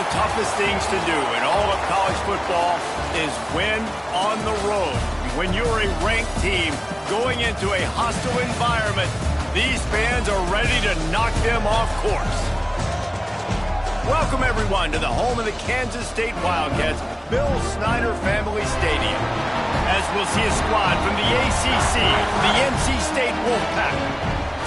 the toughest things to do in all of college football is win on the road. When you're a ranked team going into a hostile environment, these fans are ready to knock them off course. Welcome, everyone, to the home of the Kansas State Wildcats, Bill Snyder Family Stadium. As we'll see a squad from the ACC, the NC State Wolfpack,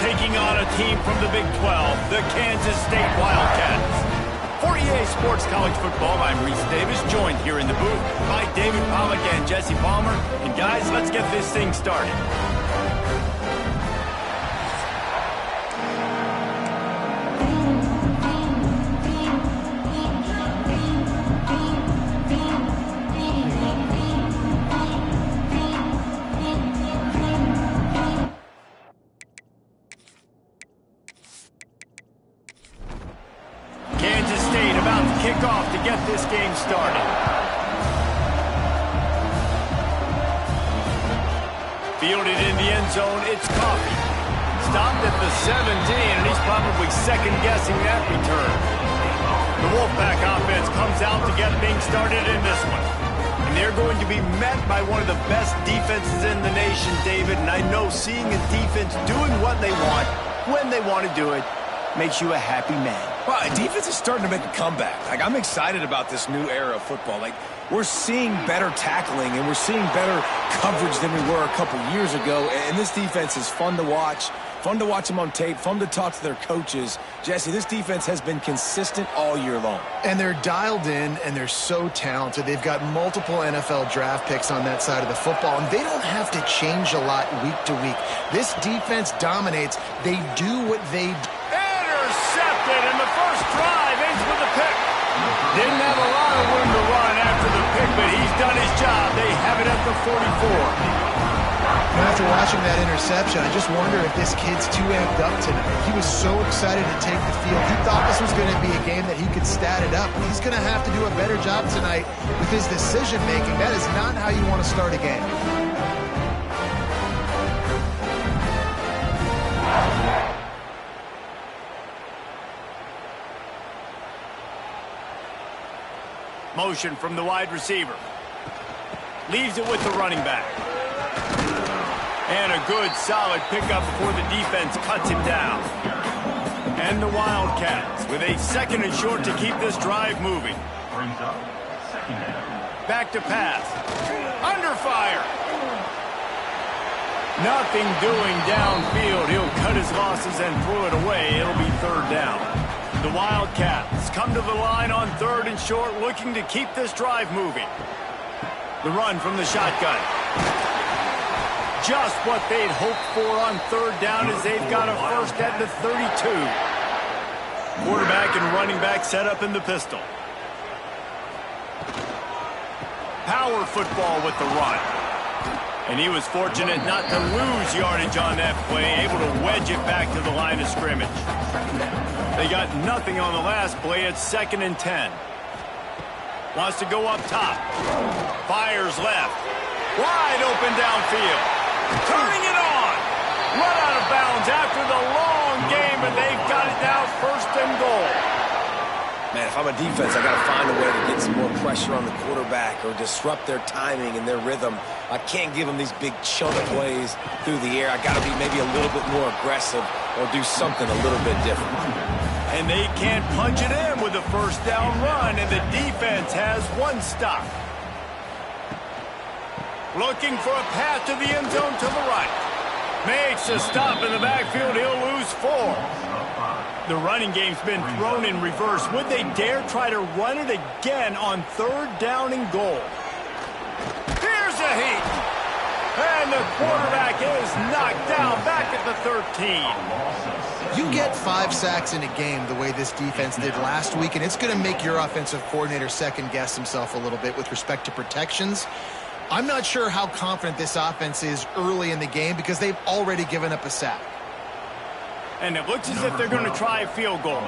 taking on a team from the Big 12, the Kansas State Wildcats. For EA Sports College Football, I'm Reese Davis, joined here in the booth by David Pollack and Jesse Palmer. And guys, let's get this thing started. Kickoff to get this game started. Fielded in the end zone, it's Coffee. Stopped at the 17, and he's probably second-guessing that return. The Wolfpack offense comes out to get things started in this one. And they're going to be met by one of the best defenses in the nation, David. And I know seeing a defense doing what they want, when they want to do it, makes you a happy man. Well, defense is starting to make a comeback. I'm excited about this new era of football. We're seeing better tackling, and we're seeing better coverage than we were a couple years ago. And this defense is fun to watch. Fun to watch them on tape. Fun to talk to their coaches. Jesse, this defense has been consistent all year long. And they're dialed in, and they're so talented. They've got multiple NFL draft picks on that side of the football, and they don't have to change a lot week to week. This defense dominates. They do what they do. In the first drive, ends with the pick. Didn't have a lot of room to run after the pick, but he's done his job. They have it at the 44. After watching that interception, I just wonder if this kid's too amped up tonight. He was so excited to take the field. He thought this was going to be a game that he could stat it up. He's going to have to do a better job tonight with his decision-making. That is not how you want to start a game. Motion from the wide receiver. Leaves it with the running back. And a good, solid pickup before the defense cuts him down. And the Wildcats with a second and short to keep this drive moving. Back to pass. Under fire. Nothing doing downfield. He'll cut his losses and throw it away. It'll be third down. The Wildcats come to the line on third and short, looking to keep this drive moving. The run from the shotgun. Just what they'd hoped for on third down as they've got a first at the 32. Quarterback and running back set up in the pistol. Power football with the run. And he was fortunate not to lose yardage on that play, able to wedge it back to the line of scrimmage. They got nothing on the last play. It's 2nd and 10. Wants to go up top. Fires left. Wide open downfield. Turning it on. Run out of bounds after the long game, and they've got it now 1st and goal. Man, if I'm a defense, I got to find a way to get some more pressure on the quarterback or disrupt their timing and their rhythm. I can't give them these big chunk plays through the air. I got to be maybe a little bit more aggressive or do something a little bit different. And they can't punch it in with a first down run, and the defense has one stop. Looking for a path to the end zone to the right. Makes a stop in the backfield. He'll lose 4. The running game's been thrown in reverse. Would they dare try to run it again on third down and goal? Here's a heat. And the quarterback is knocked down back at the 13. You get 5 sacks in a game the way this defense did last week, and it's going to make your offensive coordinator second-guess himself a little bit with respect to protections. I'm not sure how confident this offense is early in the game because they've already given up a sack. And it looks as if they're going to try a field goal.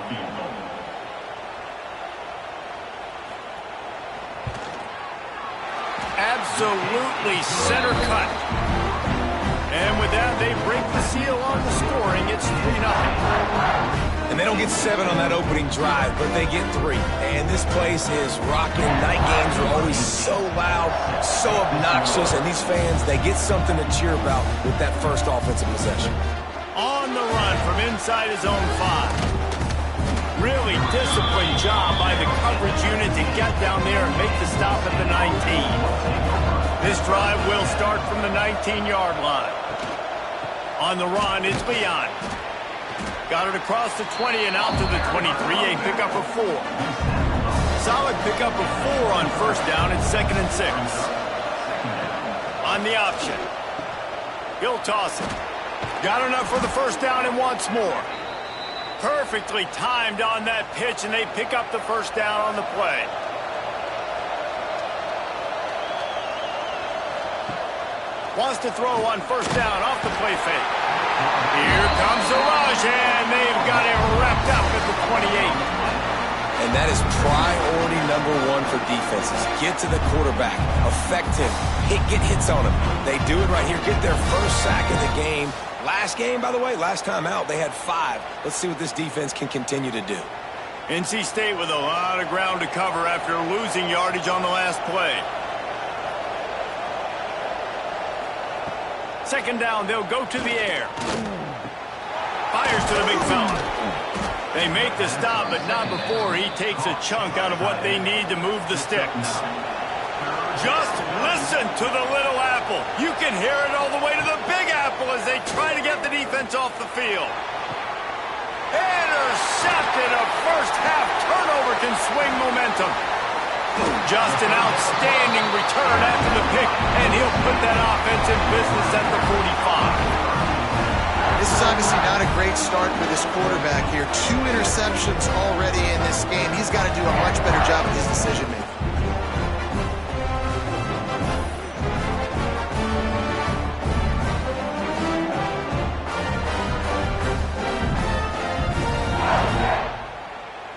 Absolutely center cut. And with that, they break the seal on the scoring. It's 3-0. And And they don't get 7 on that opening drive, but they get 3. And this place is rocking. Night games are always so loud, so obnoxious, and these fans, they get something to cheer about with that first offensive possession. On the run from inside his own 5. Really disciplined job by the coverage unit to get down there and make the stop at the 19. This drive will start from the 19-yard line. On the run, it's Leon. Got it across the 20 and out to the 23, a pickup of 4. Solid pickup of 4 on first down. It's 2nd and 6. On the option. He'll toss it. Got enough for the first down and wants more. Perfectly timed on that pitch, and they pick up the first down on the play. Wants to throw on first down off the play fake. Here comes the rush, and they've got it wrapped up at the 28. And that is priority number 1 for defenses. Get to the quarterback, affect him, get hits on him. They do it right here, get their first sack of the game. Last game, by the way, last time out, they had 5. Let's see what this defense can continue to do. NC State with a lot of ground to cover after losing yardage on the last play. 2nd down, they'll go to the air. Fires to the big fella. They make the stop, but not before he takes a chunk out of what they need to move the sticks. Just listen to the little apple. You can hear it all the way to the big apple as they try to get the defense off the field. Intercepted. A first-half turnover can swing momentum. Just an outstanding return after the pick, and he'll put that offense in business at the 45. This is obviously not a great start for this quarterback here. 2 interceptions already in this game. He's got to do a much better job with his decision-making.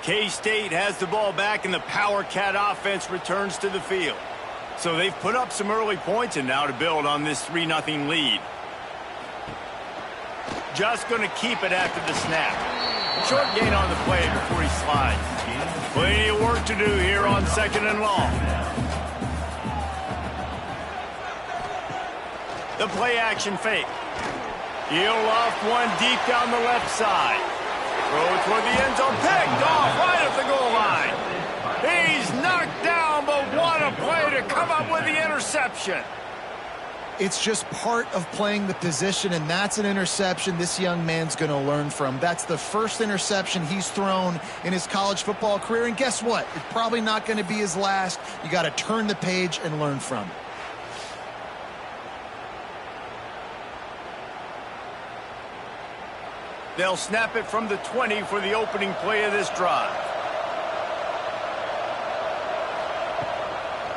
K-State has the ball back, and the Power Cat offense returns to the field. So they've put up some early points, and now to build on this 3-0 lead. Just going to keep it after the snap. Short gain on the play before he slides. Plenty of work to do here on 2nd and long. The play action fake. He'll loft one deep down the left side. Throw toward the end zone, picked off right at the goal line. He's knocked down, but what a play to come up with the interception. It's just part of playing the position, and that's an interception this young man's going to learn from. That's the first interception he's thrown in his college football career, and guess what? It's probably not going to be his last. You got to turn the page and learn from it. They'll snap it from the 20 for the opening play of this drive.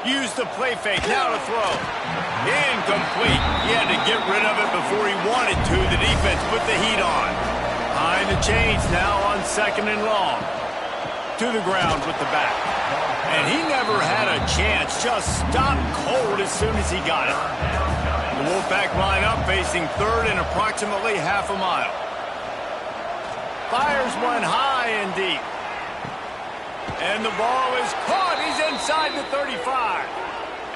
Use the play fake, now to throw. Incomplete. He had to get rid of it before he wanted to. The defense put the heat on. Behind the chains now on 2nd and long. To the ground with the back. And he never had a chance. Just stopped cold as soon as he got it. The Wolfpack line up facing 3rd and approximately half a mile. Fires one high and deep. And the ball is caught. He's inside the 35.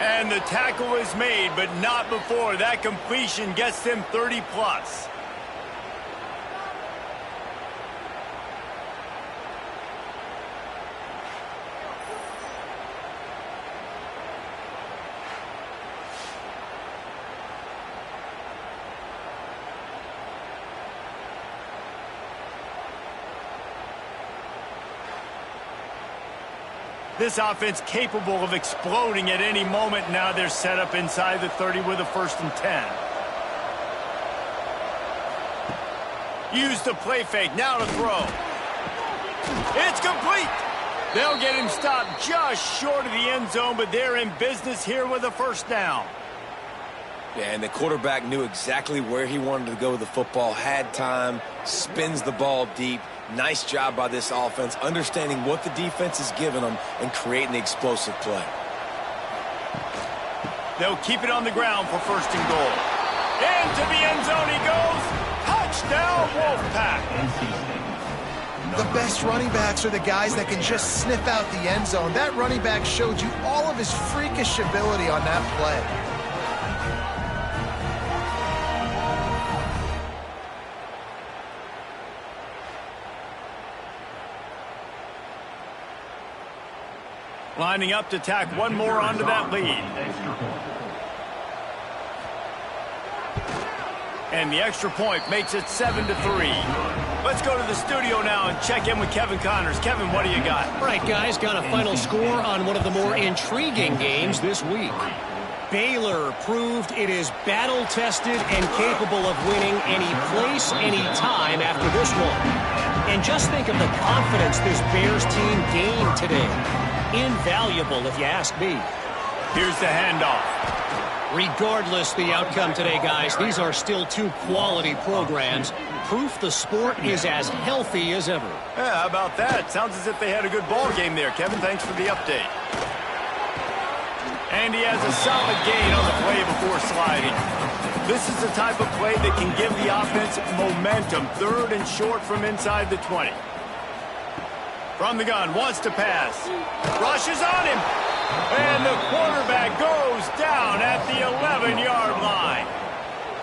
And the tackle is made, but not before that completion gets them 30+. This offense capable of exploding at any moment. Now they're set up inside the 30 with a 1st and 10. Use the play fake. Now to throw. It's complete. They'll get him stopped just short of the end zone, but they're in business here with a 1st down. Yeah, and the quarterback knew exactly where he wanted to go with the football, had time, spins the ball deep. Nice job by this offense, understanding what the defense is giving them and creating the explosive play. They'll keep it on the ground for 1st and goal. Into the end zone he goes. Touchdown, Wolfpack. The best running backs are the guys that can just sniff out the end zone. That running back showed you all of his freakish ability on that play. Lining up to tack one more onto that lead. And the extra point makes it 7-3. Let's go to the studio now and check in with Kevin Connors. Kevin, what do you got? All right, guys, got a final score on one of the more intriguing games this week. Baylor proved it is battle-tested and capable of winning any place, any time after this one. And just think of the confidence this Bears team gained today. Invaluable, if you ask me. Here's the handoff. Regardless the outcome today, guys, these are still two quality programs. Proof the sport is as healthy as ever. Yeah, how about that? Sounds as if they had a good ball game there. Kevin, thanks for the update. And he has a solid gain on the play before sliding. This is the type of play that can give the offense momentum. 3rd and short from inside the 20. From the gun, wants to pass. Rushes on him. And the quarterback goes down at the 11-yard line.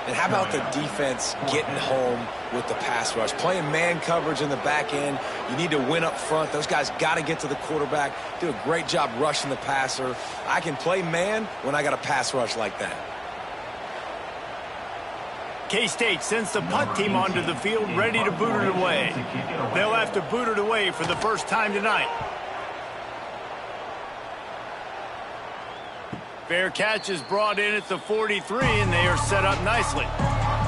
And how about the defense getting home with the pass rush? Playing man coverage in the back end. You need to win up front. Those guys got to get to the quarterback. Do a great job rushing the passer. I can play man when I got a pass rush like that. K-State sends the punt team onto the field ready to boot it away. They'll have to boot it away for the first time tonight. Fair catch is brought in at the 43, and they are set up nicely.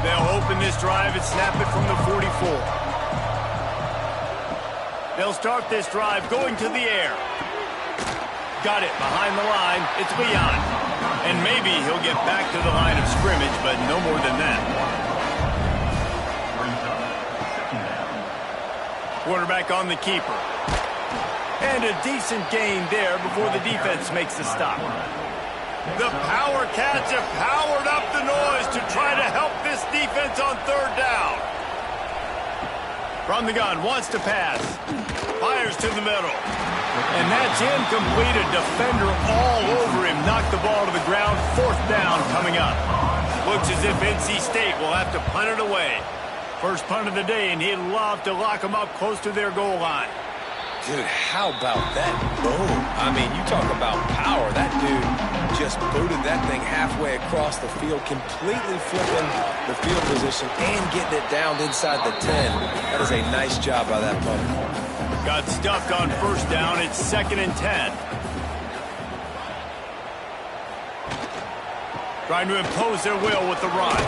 They'll open this drive and snap it from the 44. They'll start this drive going to the air. Got it behind the line. It's Leon. And maybe he'll get back to the line of scrimmage, but no more than that. Quarterback on the keeper. And a decent gain there before the defense makes the stop. The Power Cats have powered up the noise to try to help this defense on 3rd down. From the gun, wants to pass. Fires to the middle. And that's incomplete. A defender all over him. Knocked the ball to the ground. 4th down coming up. Looks as if NC State will have to punt it away. First punt of the day, and he'd love to lock them up close to their goal line. Dude, how about that boom? I mean, you talk about power. That dude just booted that thing halfway across the field, completely flipping the field position and getting it down inside the 10. That is a nice job by that punter. Got stuffed on 1st down. It's 2nd and 10. Trying to impose their will with the run.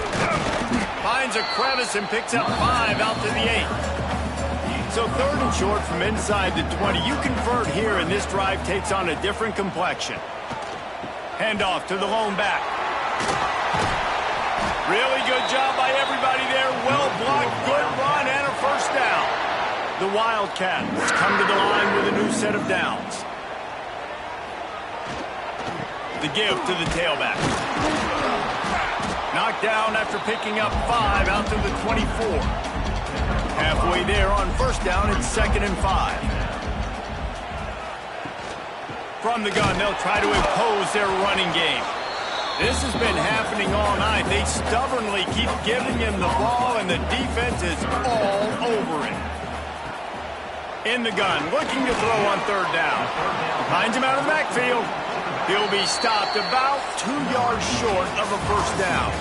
Finds a crevice and picks up 5 out to the 8. So 3rd and short from inside the 20. You convert here, and this drive takes on a different complexion. Handoff to the lone back. Really good job by everybody there. Well blocked, good run, and a 1st down. The Wildcats come to the line with a new set of downs. The give to the tailback. Knocked down after picking up 5 out to the 24. Halfway there on 1st down, it's 2nd and 5. From the gun, they'll try to impose their running game. This has been happening all night. They stubbornly keep giving him the ball, and the defense is all over him. In the gun, looking to throw on 3rd down. Finds him out of the backfield. He'll be stopped about 2 yards short of a 1st down.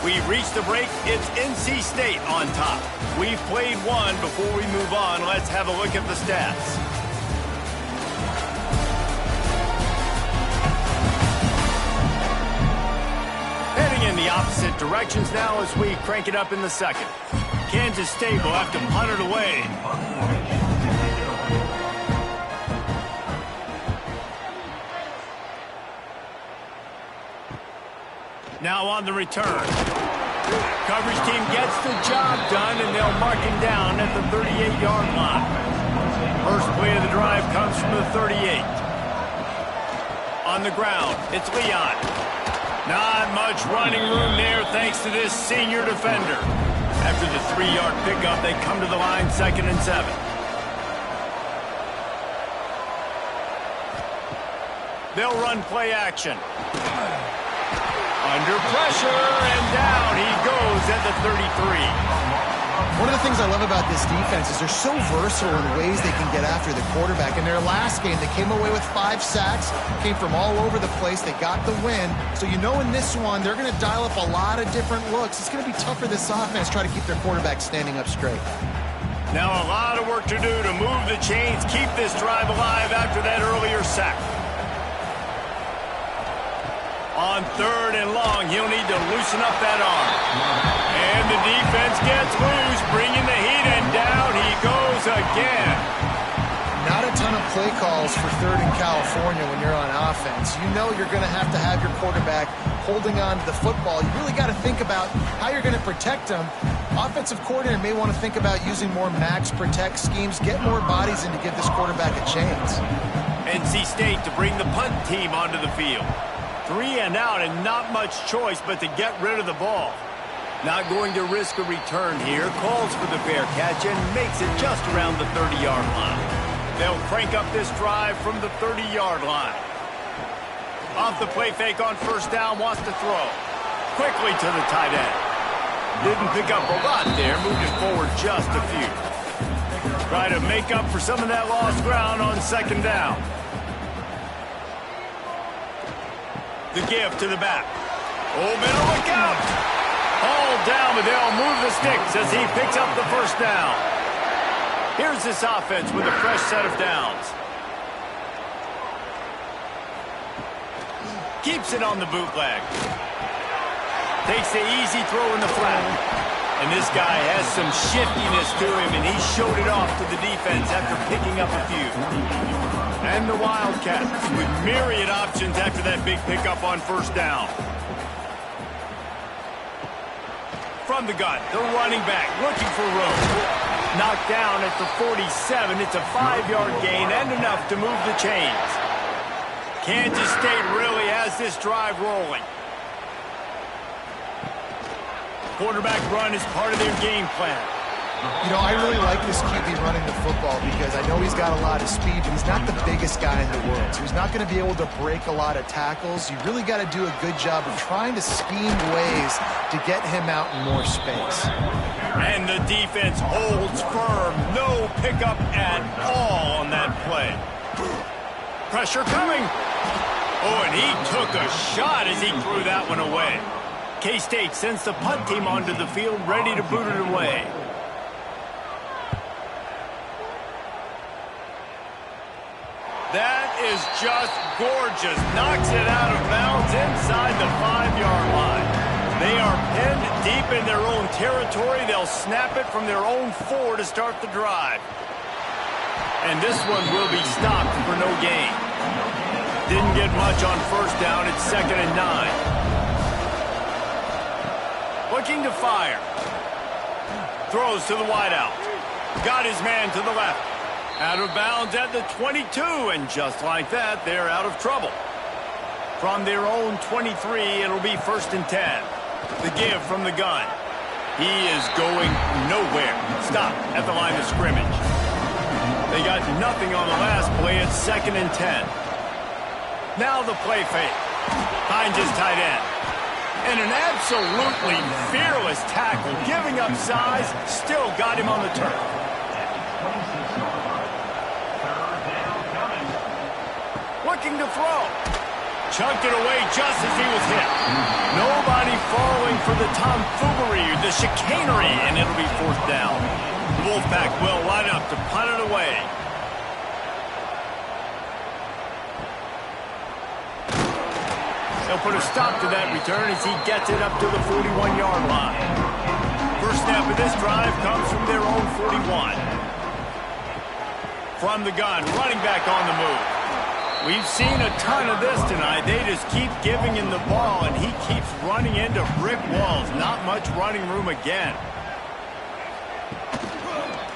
We've reached the break. It's NC State on top. We've played one. Before we move on, let's have a look at the stats. Heading in the opposite directions now as we crank it up in the 2nd. Kansas State will have to punt it away. Now on the return. Coverage team gets the job done, and they'll mark him down at the 38-yard line. First play of the drive comes from the 38. On the ground, it's Leon. Not much running room there thanks to this senior defender. After the 3-yard pickup, they come to the line 2nd and 7. They'll run play action. Under pressure, and down he goes at the 33. One of the things I love about this defense is they're so versatile in ways they can get after the quarterback. In their last game, they came away with 5 sacks, came from all over the place. They got the win. So you know in this one, they're going to dial up a lot of different looks. It's going to be tough for this offense to try to keep their quarterback standing up straight. Now a lot of work to do to move the chains, keep this drive alive after that earlier sack. On 3rd and long, he'll need to loosen up that arm. And the defense gets loose, bringing the heat, and down he goes again. Not a ton of play calls for 3rd in California when you're on offense. You know you're going to have your quarterback holding on to the football. You really got to think about how you're going to protect him. Offensive coordinator may want to think about using more max protect schemes, get more bodies in to give this quarterback a chance. NC State to bring the punt team onto the field. 3 and out and not much choice but to get rid of the ball. Not going to risk a return here. Calls for the fair catch and makes it just around the 30-yard line. They'll crank up this drive from the 30-yard line. Off the play fake on 1st down, wants to throw. Quickly to the tight end. Didn't pick up a lot there, moved it forward just a few. Try to make up for some of that lost ground on 2nd down. The give to the back. Oh, better look out. Hauled down, but they'll move the sticks as he picks up the 1st down. Here's this offense with a fresh set of downs. Keeps it on the bootleg. Takes the easy throw in the flat. And this guy has some shiftiness to him, and he showed it off to the defense after picking up a few. And the Wildcats with myriad options after that big pickup on 1st down. From the gun, the running back looking for room. Knocked down at the 47. It's a 5-yard gain and enough to move the chains. Kansas State really has this drive rolling. Quarterback run is part of their game plan. You know, I really like this QB running the football because I know he's got a lot of speed, but he's not the biggest guy in the world. So he's not going to be able to break a lot of tackles. You really got to do a good job of trying to scheme ways to get him out in more space. And the defense holds firm. No pickup at all on that play. Pressure coming. Oh, and he took a shot as he threw that one away. K-State sends the punt team onto the field, ready to boot it away. That is just gorgeous. Knocks it out of bounds inside the 5-yard line. They are pinned deep in their own territory. They'll snap it from their own 4 to start the drive. And this one will be stopped for no gain. Didn't get much on 1st down. It's 2nd and 9. Looking to fire. Throws to the wideout. Got his man to the left. Out of bounds at the 22, and just like that, they're out of trouble. From their own 23, it'll be 1st and 10. The give from the gun. He is going nowhere. Stop at the line of scrimmage. They got nothing on the last play. It's 2nd and 10. Now the play fake. Finds his tight end. And an absolutely fearless tackle. Giving up size, still got him on the turf. Looking to throw. Chunked it away just as he was hit. Nobody falling for the tomfoolery, the chicanery, and it'll be 4th down. The Wolfpack will line up to punt it away. They'll put a stop to that return as he gets it up to the 41-yard line. First snap of this drive comes from their own 41. From the gun, running back on the move. We've seen a ton of this tonight. They just keep giving him the ball, and he keeps running into brick walls. Not much running room again.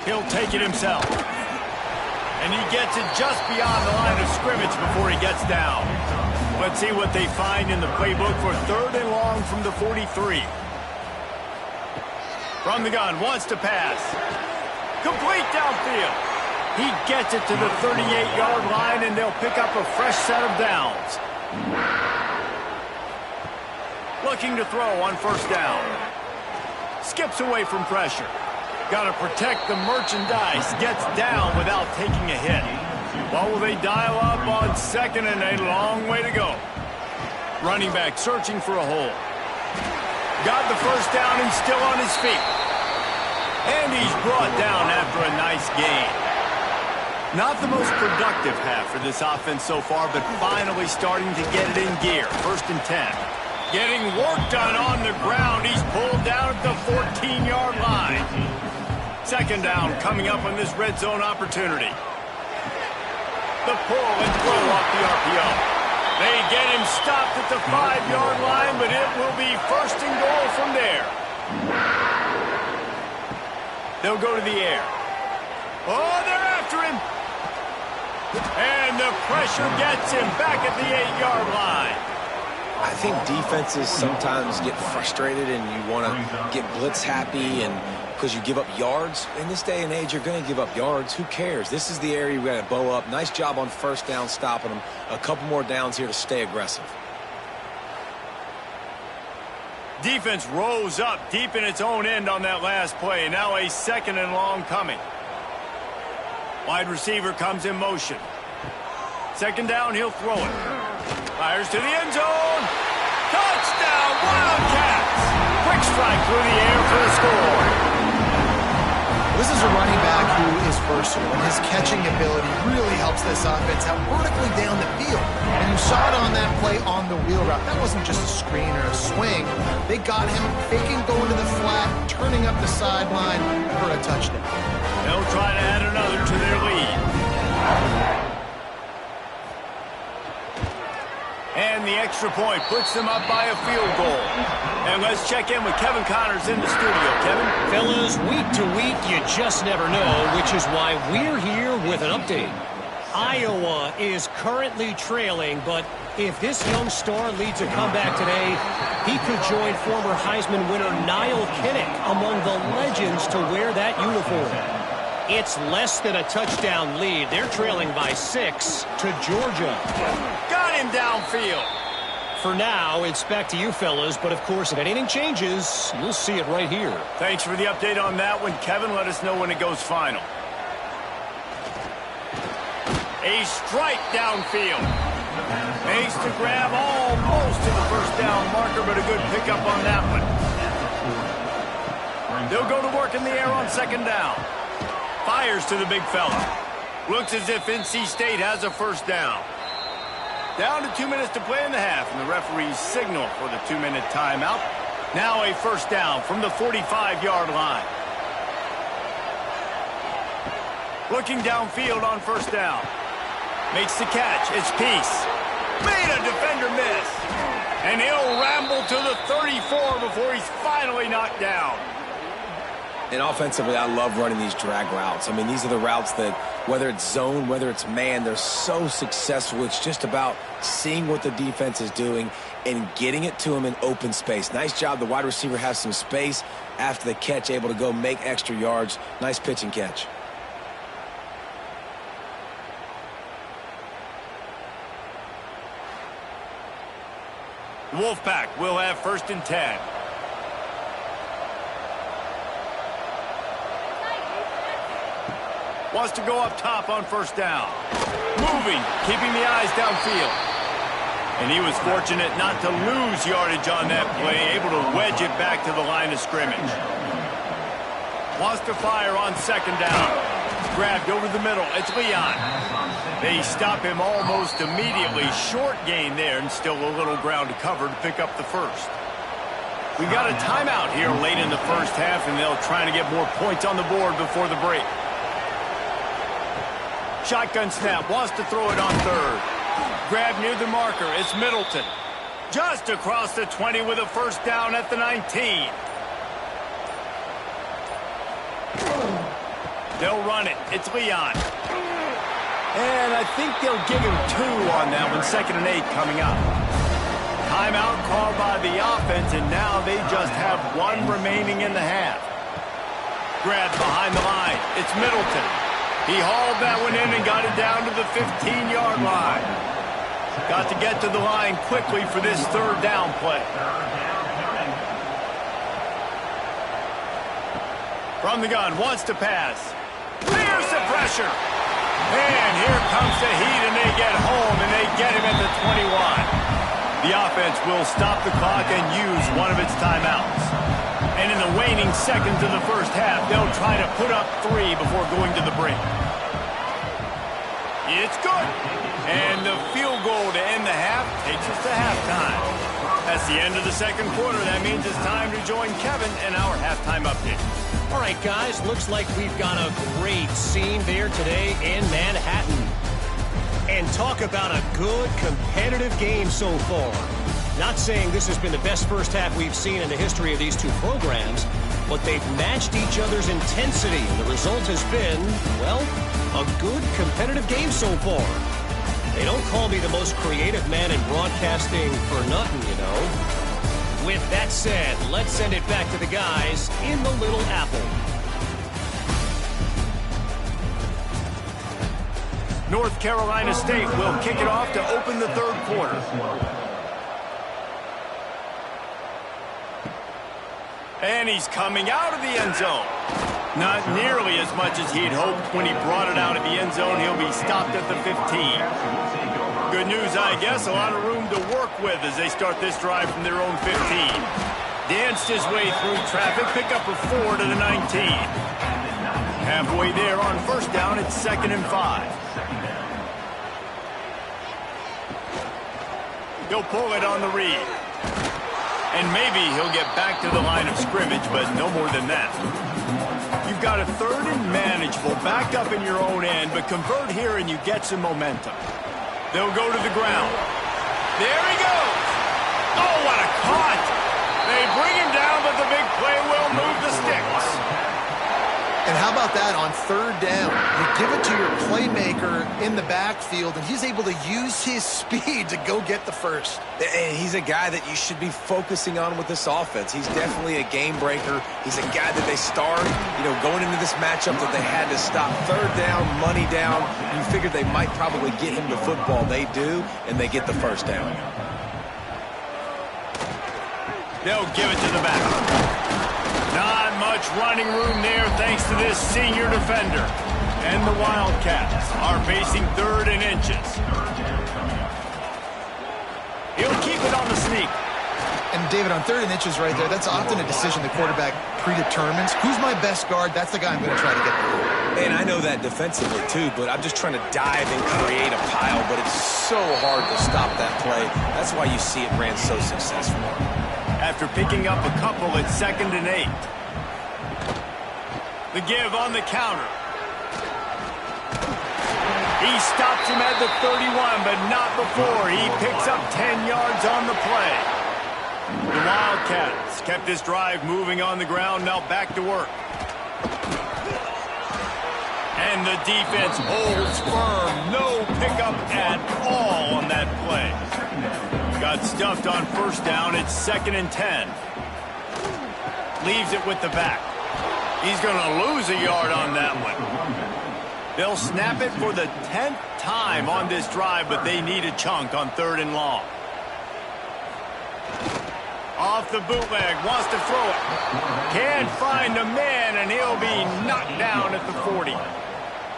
He'll take it himself. And he gets it just beyond the line of scrimmage before he gets down. Let's see what they find in the playbook for 3rd and long from the 43. From the gun, wants to pass. Complete downfield. He gets it to the 38-yard line, and they'll pick up a fresh set of downs. Looking to throw on first down. Skips away from pressure. Got to protect the merchandise. Gets down without taking a hit. Well, will they dial up on second and a long way to go? Running back searching for a hole. Got the first down and still on his feet. And he's brought down after a nice gain. Not the most productive half for this offense so far, but finally starting to get it in gear. First and 10. Getting work done on the ground. He's pulled down at the 14-yard line. Second down coming up on this red zone opportunity. The pull and throw off the RPO. They get him stopped at the 5-yard line, but it will be first and goal from there. They'll go to the air. Oh, they're after him. And the pressure gets him back at the 8-yard line. I think defenses sometimes get frustrated and you want to get blitz happy and because you give up yards. In this day and age, you're going to give up yards. Who cares? This is the area we got to bow up. Nice job on first down stopping them. A couple more downs here to stay aggressive. Defense rose up deep in its own end on that last play. Now a second and long coming. Wide receiver comes in motion. Second down, he'll throw it. Fires to the end zone. Touchdown, Wildcats! Quick strike through the air for the score. This is a running back who is versatile, and his catching ability really helps this offense out vertically down the field. And you saw it on that play on the wheel route. That wasn't just a screen or a swing. They got him faking going to the flat, turning up the sideline for a touchdown. They'll try to add another to their lead. And the extra point puts them up by a field goal. And let's check in with Kevin Connors in the studio. Kevin? Fellas, week to week, you just never know, which is why we're here with an update. Iowa is currently trailing, but if this young star leads a comeback today, he could join former Heisman winner Niall Kinnick among the legends to wear that uniform. It's less than a touchdown lead. They're trailing by 6 to Georgia. Got him downfield. For now, it's back to you fellas, but of course, if anything changes, you'll see it right here. Thanks for the update on that one, Kevin. Let us know when it goes final. A strike downfield. Makes the grab almost to the first down marker, but a good pickup on that one. They'll go to work in the air on second down. Fires to the big fella. Looks as if NC State has a first down. Down to 2 minutes to play in the half, and the referees signal for the 2-minute timeout. Now a first down from the 45-yard line. Looking downfield on first down. Makes the catch. It's Peace. Made a defender miss. And he'll ramble to the 34 before he's finally knocked down. And offensively, I love running these drag routes. I mean, these are the routes that, whether it's zone, whether it's man, they're so successful. It's just about seeing what the defense is doing and getting it to them in open space. Nice job. The wide receiver has some space after the catch, able to go make extra yards. Nice pitch and catch. The Wolfpack will have first and 10. Wants to go up top on first down. Moving, keeping the eyes downfield. And he was fortunate not to lose yardage on that play, able to wedge it back to the line of scrimmage. Wants to fire on second down. Grabbed over the middle. It's Leon. They stop him almost immediately. Short gain there, and still a little ground to cover to pick up the first. We got a timeout here late in the first half, and they'll try to get more points on the board before the break. Shotgun snap, wants to throw it on third. Grab near the marker, it's Middleton. Just across the 20 with a first down at the 19. They'll run it, it's Leon. And I think they'll give him 2 on that one, 2nd and 8 coming up. Timeout called by the offense, and now they just have 1 remaining in the half. grab behind the line. It's Middleton. He hauled that one in and got it down to the 15-yard line. Got to get to the line quickly for this third down play. From the gun, wants to pass. Clears the pressure. And here comes the heat, and they get home, and they get him at the 21. The offense will stop the clock and use one of its timeouts. And in the waning seconds of the first half, they'll try to put up 3 before going to the break. It's good. And the field goal to end the half takes us to halftime. That's the end of the second quarter. That means it's time to join Kevin in our halftime update. All right, guys, looks like we've got a great scene there today in Manhattan. And talk about a good competitive game so far. Not saying this has been the best first half we've seen in the history of these two programs, but they've matched each other's intensity, and the result has been, well, a good competitive game so far. They don't call me the most creative man in broadcasting for nothing, you know. With that said, let's send it back to the guys in the Little Apple. North Carolina State will kick it off to open the third quarter. And he's coming out of the end zone. Not nearly as much as he'd hoped when he brought it out of the end zone. He'll be stopped at the 15. Good news, I guess. A lot of room to work with as they start this drive from their own 15. Danced his way through traffic. Pick up a 4 to the 19. Halfway there on first down, it's 2nd and 5. He'll pull it on the read. And maybe he'll get back to the line of scrimmage, but no more than that. You've got a 3rd and manageable, back up in your own end, but convert here and you get some momentum. They'll go to the ground. There he goes. Oh, what a cut. They bring him down, but the big play will move the sticks. And how about that on 3rd down? You give it to your playmaker in the backfield, and he's able to use his speed to go get the first. And he's a guy that you should be focusing on with this offense. He's definitely a game breaker. He's a guy that they start, going into this matchup that they had to stop. 3rd down, money down. You figured they might probably get him the football. They do, and they get the first down. They'll give it to the back. Not much running room there thanks to this senior defender. And the Wildcats are facing 3rd and inches. He'll keep it on the sneak. And David, on 3rd and inches right there, that's often a decision the quarterback predetermines. Who's my best guard? That's the guy I'm going to try to get through. And I know that defensively too, but I'm just trying to dive and create a pile, but it's so hard to stop that play. That's why you see it ran so successful. After picking up a couple, it's 2nd and 8. The give on the counter. He stops him at the 31, but not before. He picks up 10 yards on the play. The Wildcats kept this drive moving on the ground, now back to work. And the defense holds firm. No pickup at all on that play. Got stuffed on first down. It's 2nd and 10. Leaves it with the back. He's going to lose a yard on that one. They'll snap it for the 10th time on this drive, but they need a chunk on 3rd and long. Off the bootleg, wants to throw it. Can't find a man, and he'll be knocked down at the 40.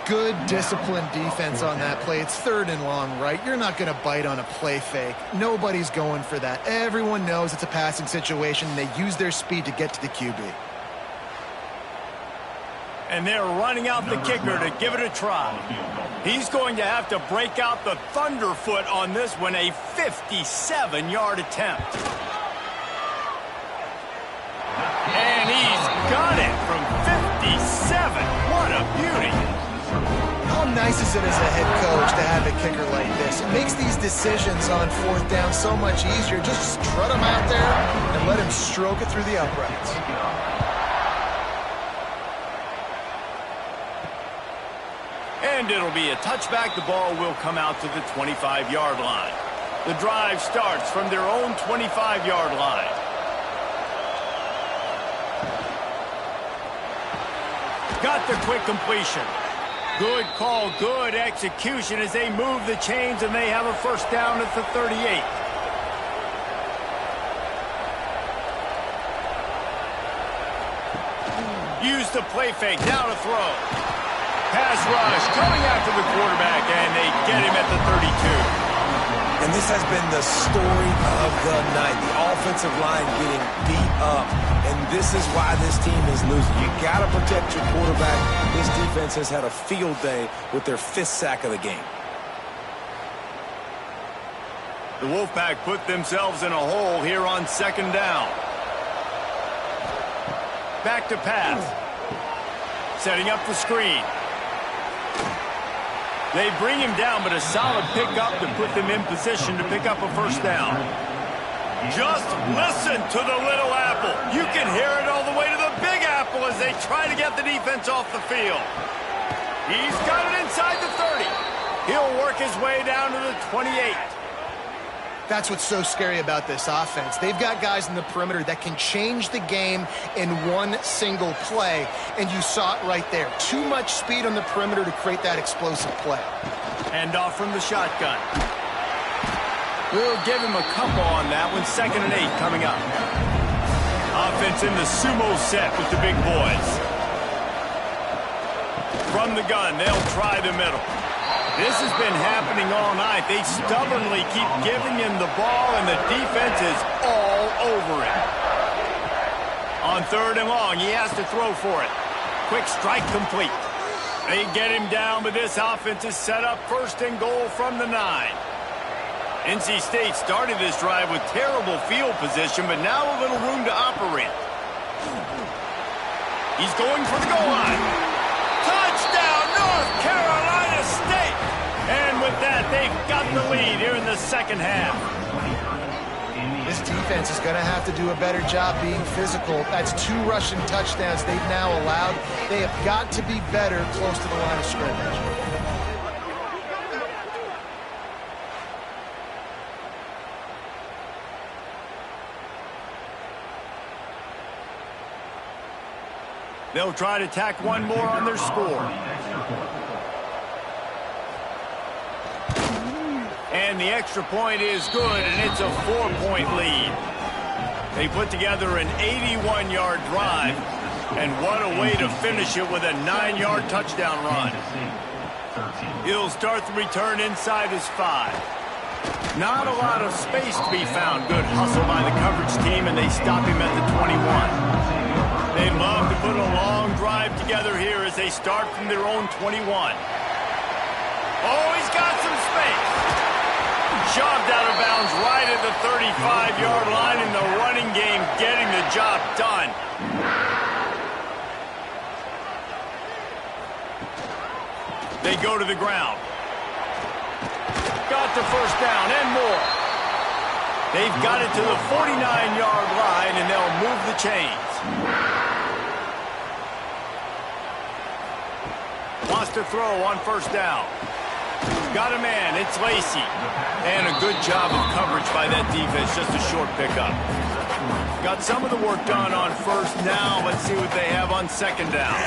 Good disciplined defense on that play. It's 3rd and long, right? You're not going to bite on a play fake. Nobody's going for that. Everyone knows it's a passing situation. They use their speed to get to the QB. And they're running out the kicker to give it a try. He's going to have to break out the thunderfoot on this one, a 57-yard attempt. And he's got it from 57. What a beauty. How nice is it as a head coach to have a kicker like this? It makes these decisions on 4th down so much easier. Just strut him out there and let him stroke it through the uprights. And it'll be a touchback. The ball will come out to the 25-yard line. The drive starts from their own 25-yard line. Got the quick completion. Good call, good execution as they move the chains, and they have a first down at the 38. Use the play fake, now to throw. Pass rush, coming after the quarterback, and they get him at the 32. And this has been the story of the night. The offensive line getting beat up. And this is why this team is losing. You got to protect your quarterback. This defense has had a field day with their 5th sack of the game. The Wolfpack put themselves in a hole here on 2nd down. Back to pass. Setting up the screen. They bring him down, but a solid pickup to put them in position to pick up a first down. Just listen to the little apple. You can hear it all the way to the big apple as they try to get the defense off the field. He's got it inside the 30. He'll work his way down to the 28. That's what's so scary about this offense. They've got guys in the perimeter that can change the game in one single play, and you saw it right there. Too much speed on the perimeter to create that explosive play. Hand off from the shotgun. We'll give him a couple on that one. 2nd and 8 coming up. Offense in the sumo set with the big boys. From the gun, they'll try the middle. This has been happening all night. They stubbornly keep giving him the ball, and the defense is all over it. On 3rd and long, he has to throw for it. Quick strike complete. They get him down, but this offense is set up 1st and goal from the 9. NC State started this drive with terrible field position, but now a little room to operate. He's going for the goal line. Touchdown, North Carolina State! And with that, they've got the lead here in the 2nd half. This defense is going to have to do a better job being physical. That's 2 rushing touchdowns they've now allowed. They have got to be better close to the line of scrimmage. They'll try to tack one more on their score. And the extra point is good, and it's a 4-point lead. They put together an 81-yard drive, and what a way to finish it with a 9-yard touchdown run. He'll start the return inside his 5. Not a lot of space to be found. Good hustle by the coverage team, and they stop him at the 21. They'd love to put a long drive together here as they start from their own 21. Oh, he's got some space. Shoved out of bounds right at the 35-yard line in the running game, getting the job done. They go to the ground. Got the first down and more. They've got it to the 49-yard line, and they'll move the chains. Wants to throw on 1st down. Got a man, it's Lacey. And a good job of coverage by that defense, just a short pickup. Got some of the work done on 1st down. Let's see what they have on 2nd down.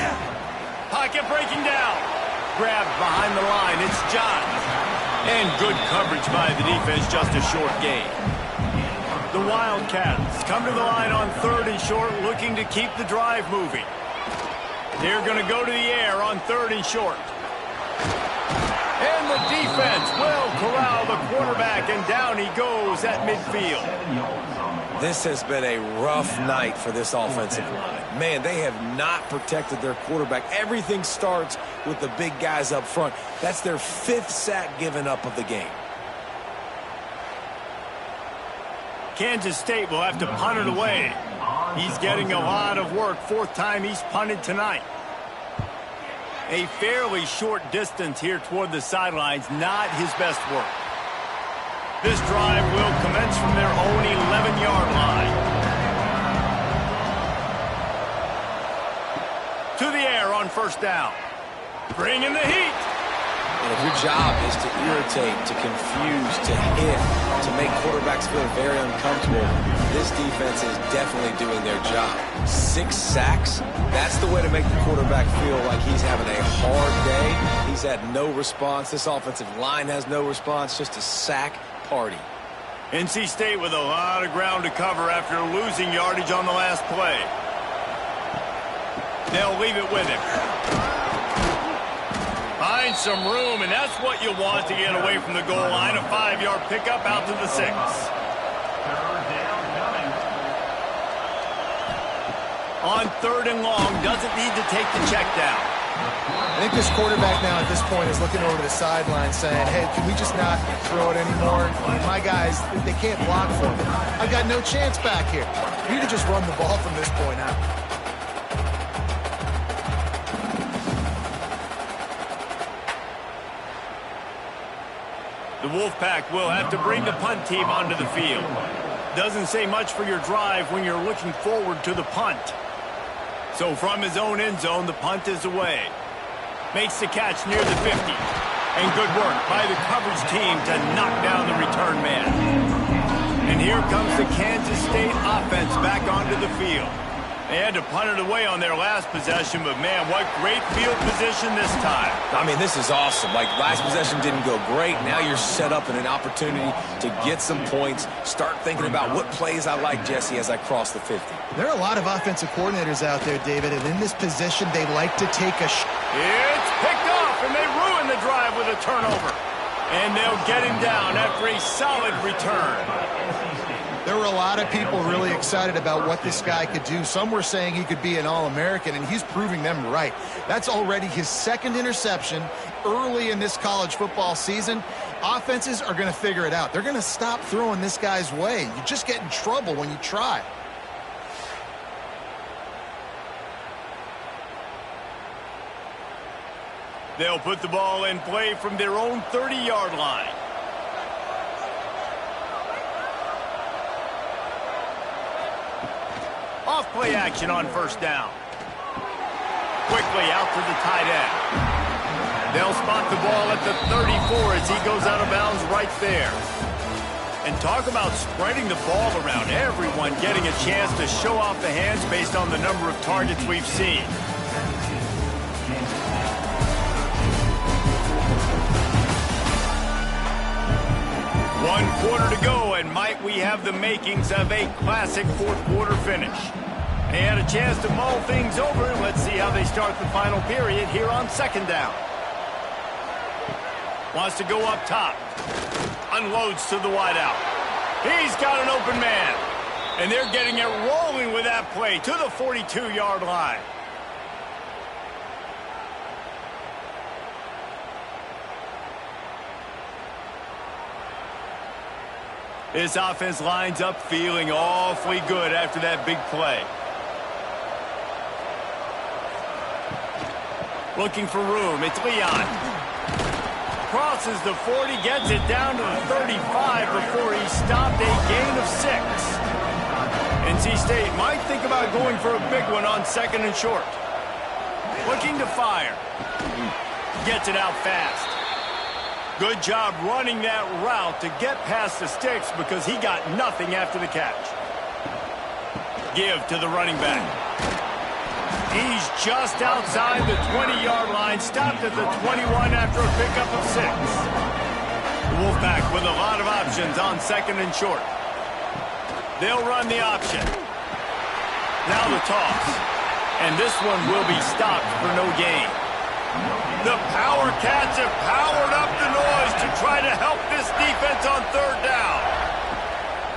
Pocket breaking down. Grabbed behind the line, it's John. And good coverage by the defense, just a short gain. The Wildcats come to the line on 3rd and short, looking to keep the drive moving. They're going to go to the air on 3rd and short. And the defense will corral the quarterback, and down he goes at midfield. This has been a rough night for this offensive line. Man, they have not protected their quarterback. Everything starts with the big guys up front. That's their 5th sack given up of the game. Kansas State will have to punt it away. He's getting a lot of work. 4th time he's punted tonight. A fairly short distance here toward the sidelines, not his best work. This drive will commence from their own 11-yard line. To the air on 1st down. Bringing the heat. And if your job is to irritate, to confuse, to hit, to make quarterbacks feel very uncomfortable, this defense is definitely doing their job. 6 sacks, that's the way to make the quarterback feel like he's having a hard day. He's had no response. This offensive line has no response, just a sack party. NC State with a lot of ground to cover after losing yardage on the last play. They'll leave it with him. Find some room, and that's what you want to get away from the goal line. A 5-yard pickup out to the 6. On 3rd and long, doesn't need to take the check down. I think this quarterback now at this point is looking over the sideline saying, hey, can we just not throw it anymore? My guys, they can't block for me. I've got no chance back here. We need to just run the ball from this point out. The Wolfpack will have to bring the punt team onto the field. Doesn't say much for your drive when you're looking forward to the punt. So from his own end zone, the punt is away. Makes the catch near the 50. And good work by the coverage team to knock down the return man. And here comes the Kansas State offense back onto the field. They had to punt it away on their last possession, but man, what great field position this time. I mean, this is awesome. Like, last possession didn't go great. Now you're set up in an opportunity to get some points. Start thinking about what plays I like, Jesse, as I cross the 50. There are a lot of offensive coordinators out there, David, and in this position, they like to take a It's picked off, and they ruin the drive with a turnover. And they'll get him down after a solid return. There were a lot of people really excited about what this guy could do. Some were saying he could be an All-American, and he's proving them right. That's already his 2nd interception early in this college football season. Offenses are going to figure it out. They're going to stop throwing this guy's way. You just get in trouble when you try. They'll put the ball in play from their own 30-yard line. Off play action on 1st down. Quickly out to the tight end. They'll spot the ball at the 34 as he goes out of bounds right there. And talk about spreading the ball around. Everyone getting a chance to show off the hands based on the number of targets we've seen. One quarter to go, and might we have the makings of a classic 4th quarter finish. They had a chance to mull things over. Let's see how they start the final period here on 2nd down. Wants to go up top. Unloads to the wideout. He's got an open man. And they're getting it rolling with that play to the 42-yard line. This offense lines up feeling awfully good after that big play. Looking for room. It's Leon. Crosses the 40, gets it down to the 35 before he stopped a gain of 6. NC State might think about going for a big one on 2nd and short. Looking to fire. Gets it out fast. Good job running that route to get past the sticks because he got nothing after the catch. Give to the running back. He's just outside the 20-yard line, stopped at the 21 after a pickup of 6. The Wolfpack with a lot of options on 2nd and short. They'll run the option. Now the toss. And this one will be stopped for no gain. The Power Cats have powered up the noise to try to help this defense on 3rd down.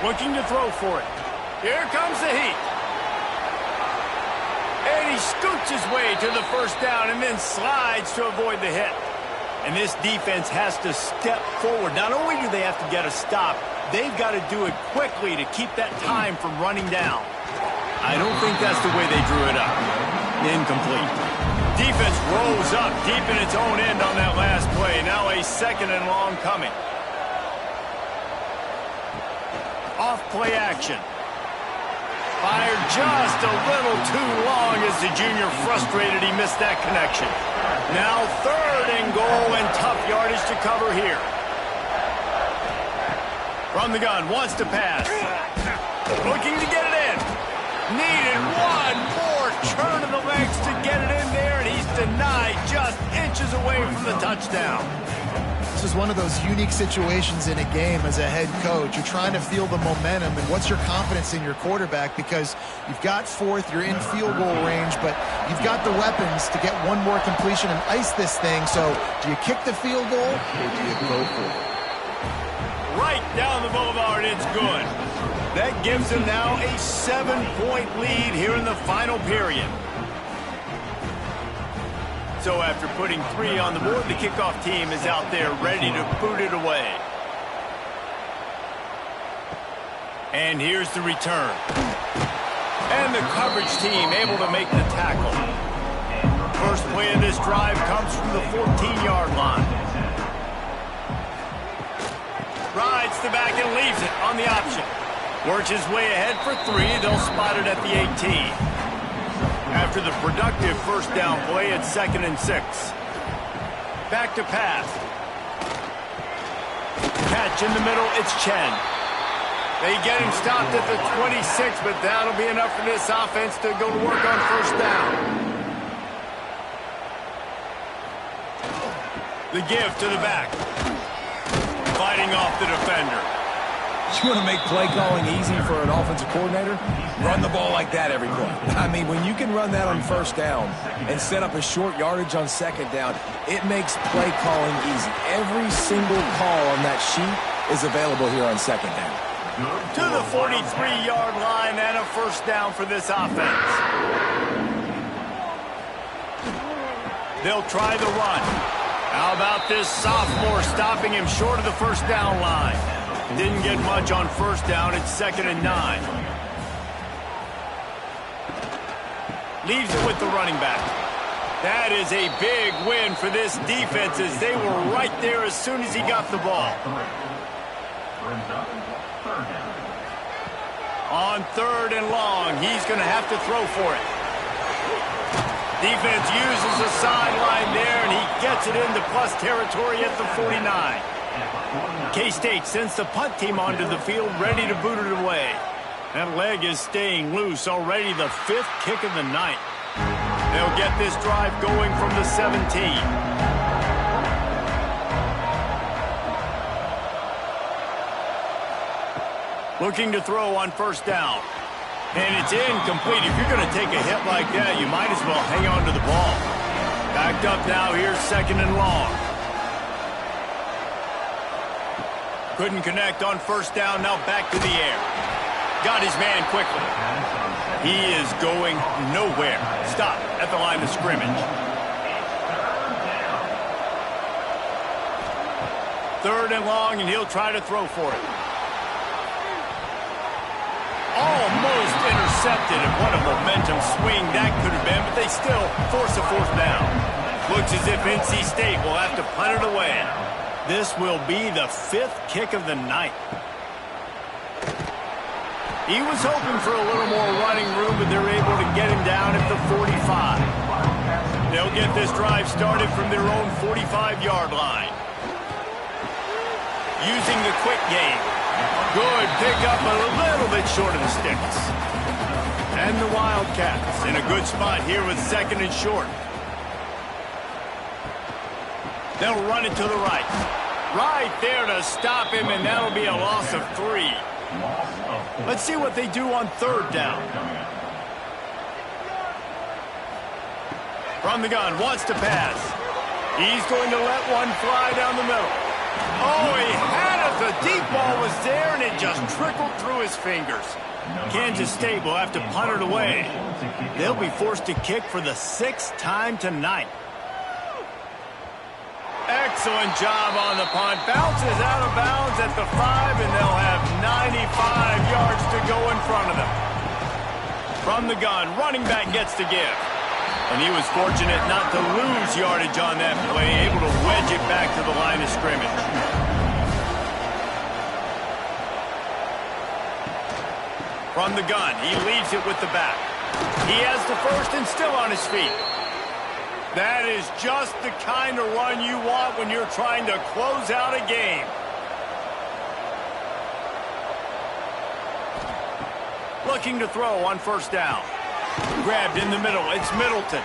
Looking to throw for it. Here comes the heat. And he scoots his way to the 1st down and then slides to avoid the hit. And this defense has to step forward. Not only do they have to get a stop, they've got to do it quickly to keep that time from running down. I don't think that's the way they drew it up. Incomplete. Defense rolls up deep in its own end on that last play. Now a 2nd and long coming. Off play action. Fired just a little too long as the junior frustrated he missed that connection. Now 3rd and goal and tough yardage to cover here. From the gun, wants to pass. Looking to get it in. Needed one more turn of the legs to get it in there, and he's denied just inches away from the touchdown. This is one of those unique situations in a game as a head coach. You're trying to feel the momentum, and what's your confidence in your quarterback, because you've got 4th, you're in field goal range, but you've got the weapons to get one more completion and ice this thing. So do you kick the field goal or do you go for it? Right down the boulevard, it's good. That gives him now a 7-point lead here in the final period. So after putting 3 on the board, the kickoff team is out there ready to boot it away. And here's the return. And the coverage team able to make the tackle. First play of this drive comes from the 14-yard line. Rides the back and leaves it on the option. Works his way ahead for 3. They'll spot it at the 18. After the productive first down play, it's 2nd and 6. Back to pass. Catch in the middle, it's Chen. They get him stopped at the 26, but that'll be enough for this offense to go to work on first down. The give to the back. Fighting off the defender. You want to make play calling easy for an offensive coordinator? Run the ball like that every play. I mean, when you can run that on first down and set up a short yardage on second down, it makes play calling easy. Every single call on that sheet is available here on second down. To the 43-yard line and a first down for this offense. They'll try the run. How about this sophomore stopping him short of the first down line? Didn't get much on first down. It's 2nd and 9. Leaves it with the running back. That is a big win for this defense as they were right there as soon as he got the ball. On 3rd and long, he's going to have to throw for it. Defense uses the sideline there, and he gets it into plus territory at the 49. K-State sends the punt team onto the field, ready to boot it away. That leg is staying loose, already the 5th kick of the night. They'll get this drive going from the 17. Looking to throw on first down. And it's incomplete. If you're going to take a hit like that, you might as well hang on to the ball. Backed up now, here's 2nd and long. Couldn't connect on first down, now back to the air. Got his man quickly. He is going nowhere. Stop at the line of scrimmage. 3rd and long, and he'll try to throw for it. Almost intercepted, and what a momentum swing that could have been, but they still force a 4th down. Looks as if NC State will have to punt it away. This will be the 5th kick of the night. He was hoping for a little more running room, but they're able to get him down at the 45. They'll get this drive started from their own 45-yard line. Using the quick game. Good pickup, but a little bit short of the sticks. And the Wildcats in a good spot here with 2nd and short. They'll run it to the right. Right there to stop him, and that'll be a loss of 3. Let's see what they do on 3rd down. From the gun, wants to pass. He's going to let one fly down the middle. Oh, he had it. The deep ball was there, and it just trickled through his fingers. Kansas State will have to punt it away. They'll be forced to kick for the 6th time tonight. Excellent job on the punt. Bounces out of bounds at the 5, and they'll have 95 yards to go in front of them. From the gun, running back gets the give. And he was fortunate not to lose yardage on that play, able to wedge it back to the line of scrimmage. From the gun, he leaves it with the back. He has the first and still on his feet. That is just the kind of run you want when you're trying to close out a game. Looking to throw on first down. Grabbed in the middle. It's Middleton.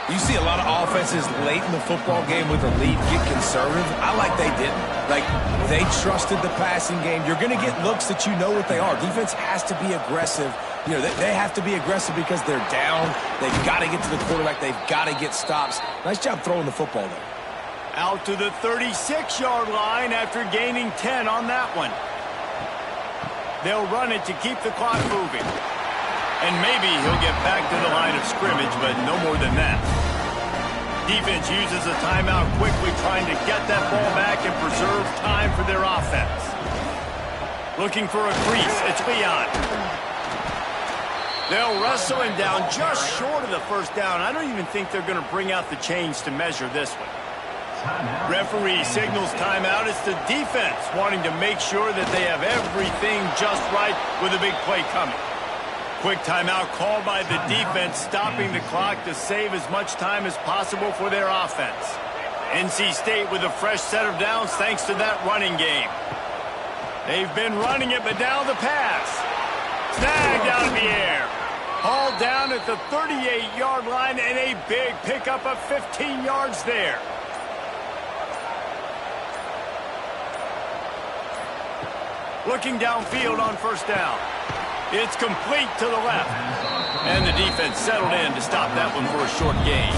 You see a lot of offenses late in the football game with a lead get conservative. I like they didn't. Like, they trusted the passing game. You're going to get looks that you know what they are. Defense has to be aggressive. You know, they have to be aggressive because they're down. They've got to get to the quarterback. They've got to get stops. Nice job throwing the football there. Out to the 36-yard line after gaining 10 on that one. They'll run it to keep the clock moving. And maybe he'll get back to the line of scrimmage, but no more than that. Defense uses a timeout quickly, trying to get that ball back and preserve time for their offense. Looking for a crease. It's Leon. They'll wrestle him down just short of the first down. I don't even think they're going to bring out the chains to measure this one. Referee signals timeout. It's the defense wanting to make sure that they have everything just right with a big play coming. Quick timeout called by the defense, stopping the clock to save as much time as possible for their offense. NC State with a fresh set of downs thanks to that running game. They've been running it, but now the pass. Snagged out of the air. Hauled down at the 38-yard line, and a big pickup of 15 yards there. Looking downfield on first down. It's complete to the left. And the defense settled in to stop that one for a short gain.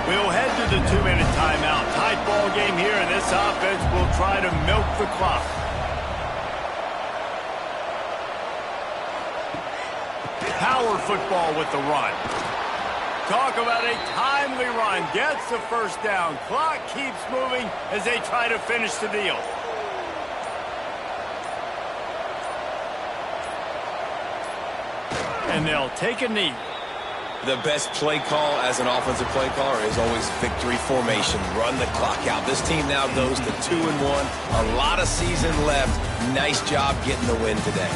We'll head to the 2-minute timeout. Tight ball game here, and this offense will try to milk the clock. Power football with the run. Talk about a timely run. Gets the first down. Clock keeps moving as they try to finish the deal. And they'll take a knee. The best play call as an offensive play caller is always victory formation. Run the clock out. This team now goes to 2-1. A lot of season left. Nice job getting the win today.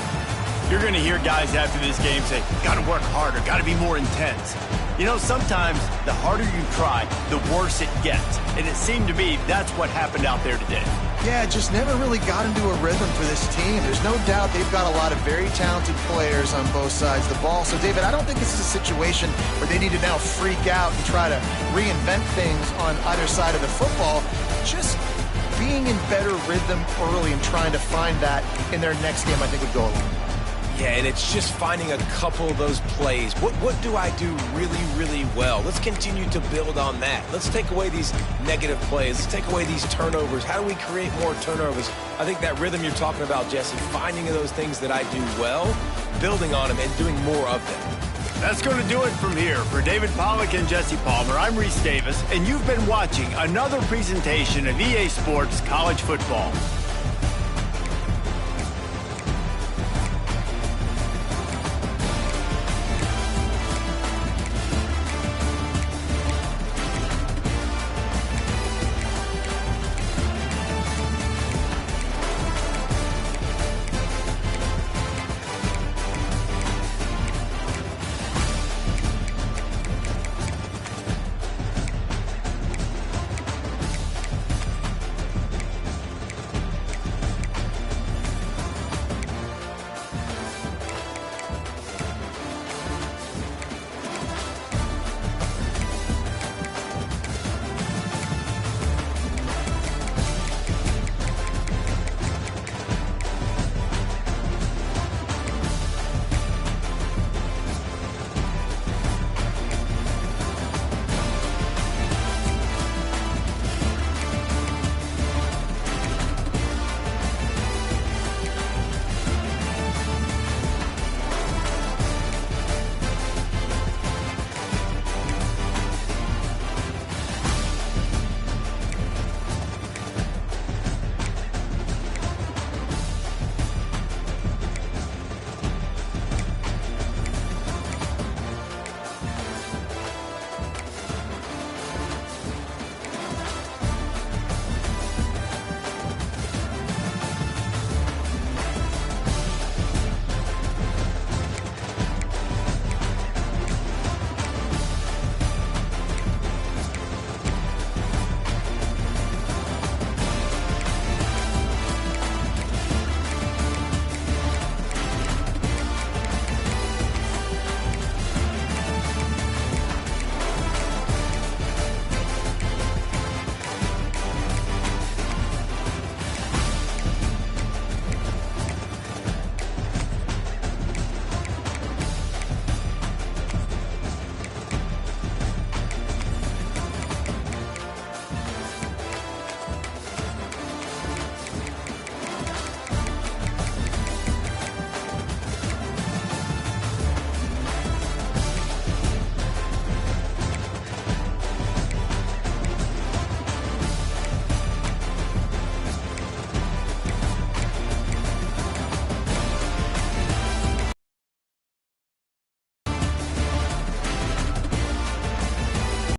You're going to hear guys after this game say, got to work harder, got to be more intense. You know, sometimes the harder you try, the worse it gets. And it seemed to me that's what happened out there today. Yeah, just never really got into a rhythm for this team. There's no doubt they've got a lot of very talented players on both sides of the ball. So, David, I don't think this is a situation where they need to now freak out and try to reinvent things on either side of the football. Just being in better rhythm early and trying to find that in their next game, I think, would go a long way. Yeah, and it's just finding a couple of those plays. What do I do really, really well? Let's continue to build on that. Let's take away these negative plays. Let's take away these turnovers. How do we create more turnovers? I think that rhythm you're talking about, Jesse, finding those things that I do well, building on them, and doing more of them. That's going to do it from here. For David Pollack and Jesse Palmer, I'm Reese Davis, and you've been watching another presentation of EA Sports College Football.